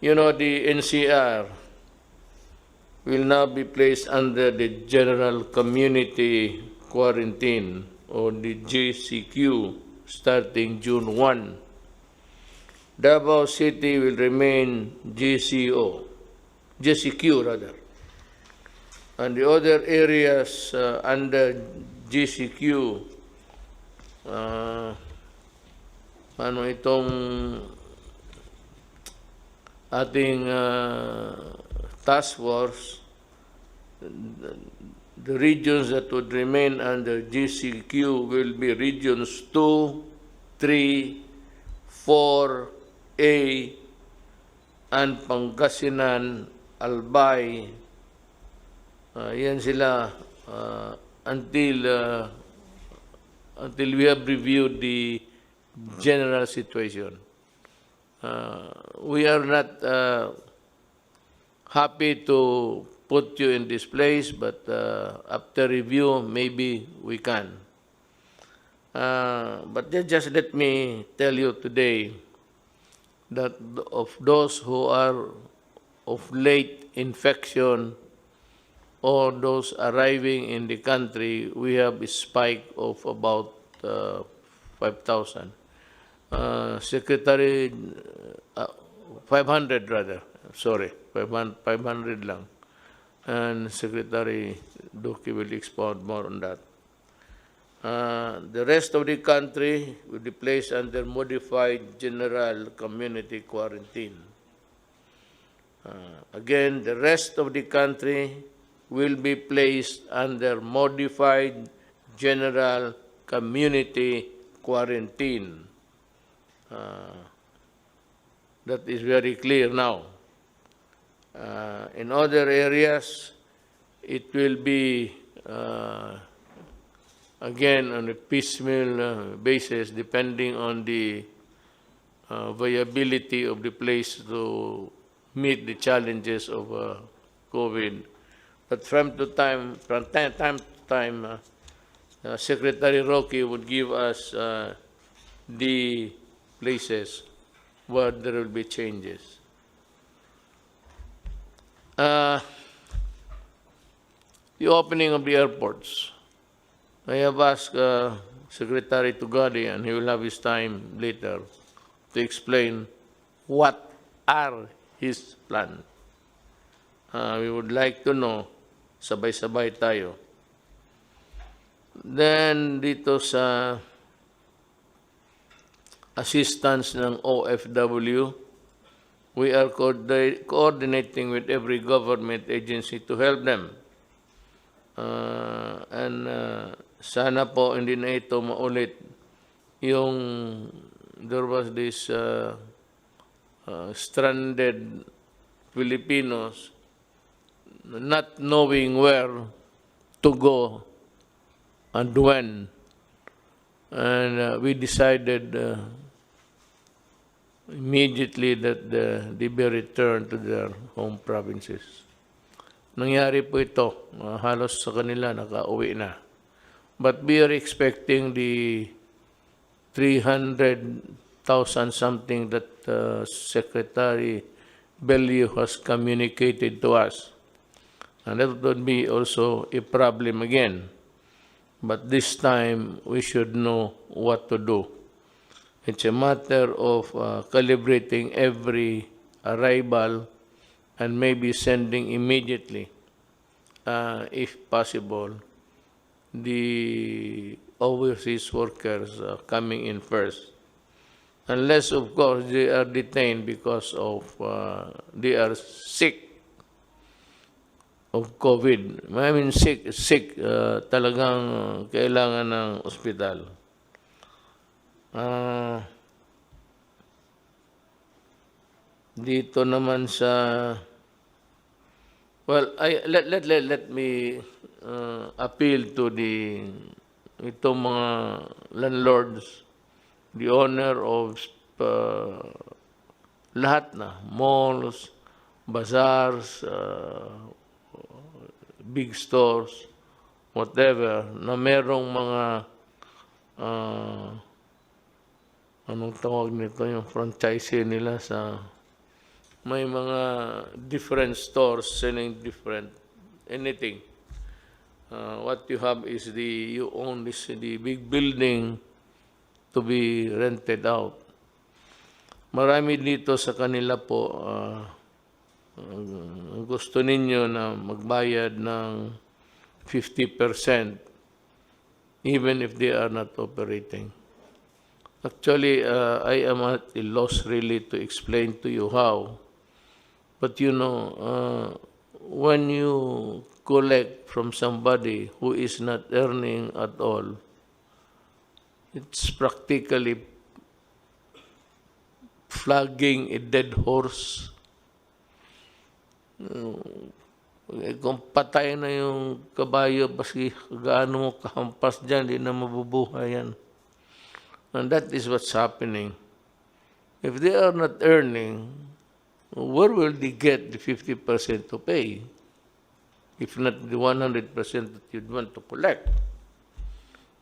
the NCR will now be placed under the General Community Quarantine, or the GCQ, starting June 1. Davao City will remain GCQ rather. And the other areas under GCQ, ano itong ating task force, the regions that would remain under GCQ will be regions 2, 3, 4A, and Pangasinan, Albay. Yan sila until we have reviewed the general situation. We are not happy to put you in this place, but after review, maybe we can. But just let me tell you today that of those who are of late infection or those arriving in the country, we have a spike of about 5,000. Secretary, 500 rather, sorry, 500 lang. And Secretary Duque will expound more on that. The rest of the country will be placed under modified general community quarantine. Again, the rest of the country will be placed under modified general community quarantine. That is very clear now. In other areas, it will be again on a piecemeal basis, depending on the viability of the place to meet the challenges of COVID. But from time to time, Secretary Roque would give us the places where there will be changes. The opening of the airports. I have asked Secretary Tugadi, and he will have his time later, to explain what are his plans. We would like to know, sabay-sabay tayo. Then dito sa assistance ng OFW, we are coordinating with every government agency to help them. Sana po hindi na ito maulit yung there was this stranded Filipinos not knowing where to go and when. And we decided immediately that they be returned to their home provinces. Nangyari po ito, halos sa kanila nakauwi na. But we are expecting the 300,000 something that Secretary Bellew has communicated to us. And that would be also a problem again. But this time, we should know what to do. It's a matter of calibrating every arrival and maybe sending immediately, if possible, the overseas workers coming in first. Unless, of course, they are detained because of they are sick of COVID. I mean, sick, talagang kailangan ng ospital. Dito naman sa, well, let me appeal to itong mga landlords, the owner of lahat na, malls, bazaars, big stores, whatever, na merong mga anong tawag nito, yung franchise nila sa may mga different stores selling different anything. What you have is you own the big building to be rented out. Marami dito sa kanila po, gusto ninyo na magbayad ng 50% even if they are not operating. Actually, I am at a loss really to explain to you how. But you know, when you collect from somebody who is not earning at all, it's practically flogging a dead horse. Kung patay na yung kabayo, basi gaano mo kahampas dyan, di na mabubuhay yan. And that is what's happening. If they are not earning, where will they get the 50% to pay? If not the 100% that you'd want to collect.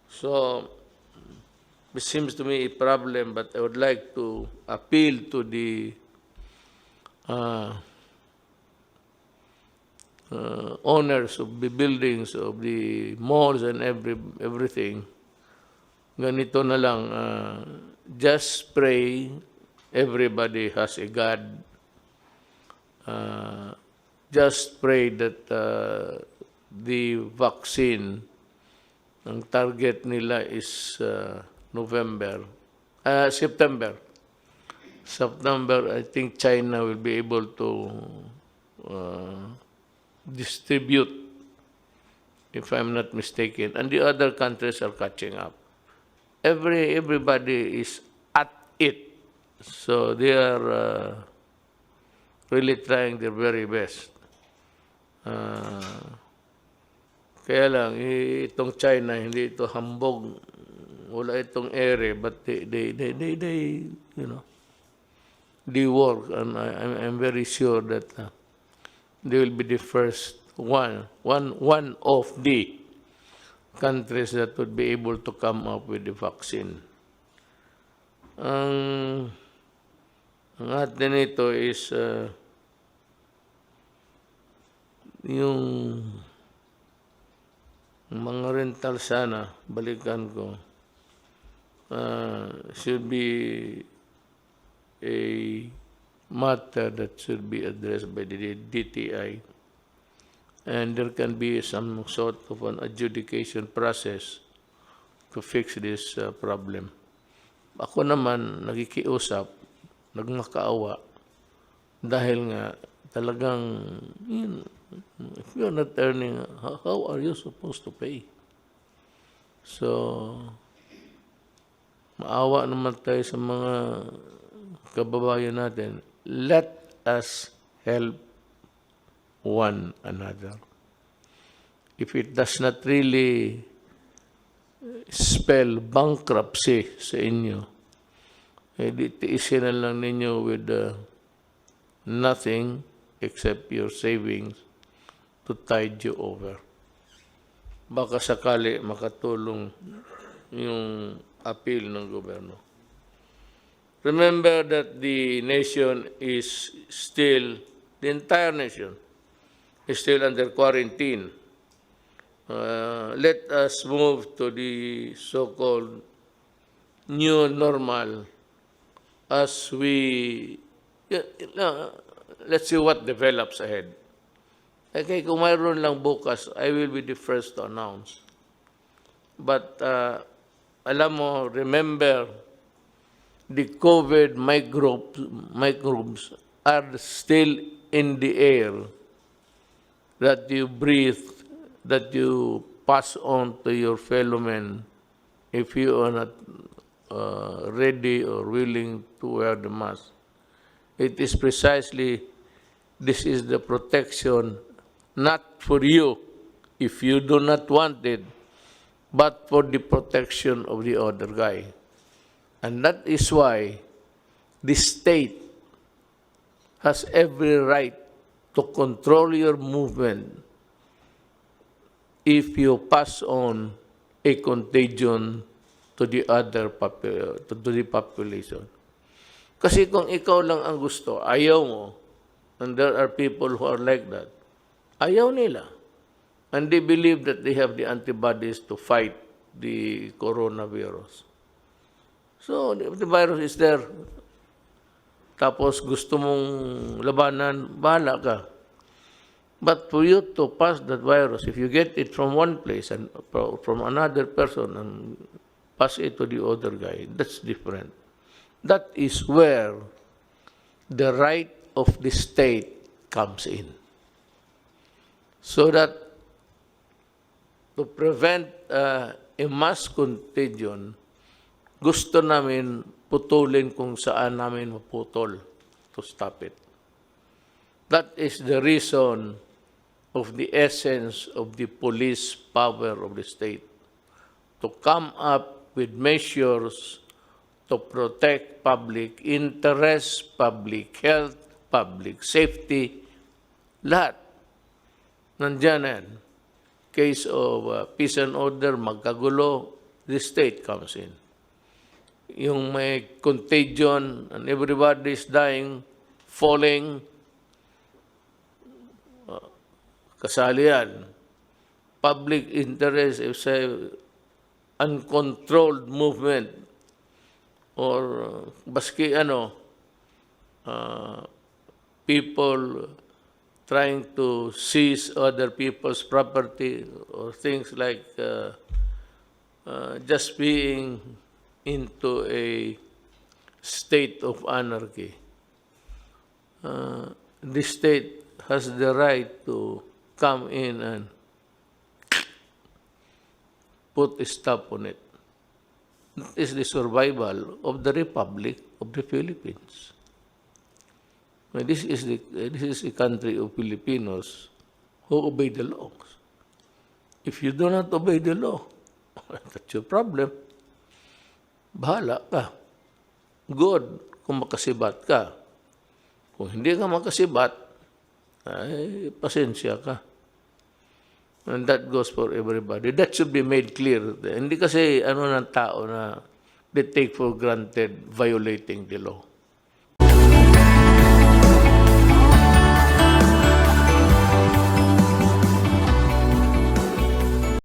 So, it seems to me a problem, but I would like to appeal to the owners of the buildings, of the malls and everything. Ganito na lang, just pray everybody has a God. Just pray that the vaccine, ang target nila is September. September, I think China will be able to distribute, if I'm not mistaken, and the other countries are catching up. Everybody is at it, so they are really trying their very best. Kaya lang, itong China, hindi ito hambog, wala itong ere, but they you know, they work, and I'm very sure that they will be the first one of the countries that would be able to come up with the vaccine. Ang atin ito is yung mga rental sana, balikan ko, should be a matter that should be addressed by the DTI. And there can be some sort of an adjudication process to fix this problem. Ako naman, nagikiusap, nagmakaawa, dahil nga talagang, if you're not earning, how are you supposed to pay? So, maawa naman tayo sa mga kababayan natin. Let us help one another. If it does not really spell bankruptcy sa inyo, tiisin na lang ninyo with nothing except your savings to tide you over. Baka sakali makatulong yung appeal ng gobyerno. Remember that the nation is still, the entire nation is still under quarantine. Let us move to the so-called new normal as we, let's see what develops ahead. Okay, kung mayroon lang bukas, I will be the first to announce. But, alam mo, remember, the COVID microbes are still in the air that you breathe, that you pass on to your fellow men if you are not ready or willing to wear the mask. It is precisely, this is the protection, not for you if you do not want it, but for the protection of the other guy. And that is why the state has every right to control your movement if you pass on a contagion to the other to the population. Kasi kung ikaw lang ang gusto, ayaw mo, And there are people who are like that. Ayaw nila. And they believe that they have the antibodies to fight the coronavirus. So, if the virus is there, tapos gusto mong labanan, bahala ka. But for you to pass that virus, if you get it from one place and from another person and pass it to the other guy, that's different. That is where the right of the state comes in. So that to prevent a mass contagion, gusto namin putulin kung saan namin maputol to stop it. That is the reason of the essence of the police power of the state, to come up with measures to protect public interest, public health, public safety, lahat. Nandiyan na yan. Case of peace and order, magkagulo, the state comes in. Yung may contagion and everybody is dying, falling, kasali yan. Public interest, if say, uncontrolled movement, or baski people trying to seize other people's property, or things like just being into a state of anarchy. The state has the right to come in and put a stop on it. That is the survival of the Republic of the Philippines. This is a country of Filipinos who obey the laws. If you do not obey the law, that's your problem. Bahala ka. Good kung makasibat ka. Kung hindi ka makasibat, ay pasensya ka. And that goes for everybody. That should be made clear. Hindi kasi ng tao na they take for granted violating the law.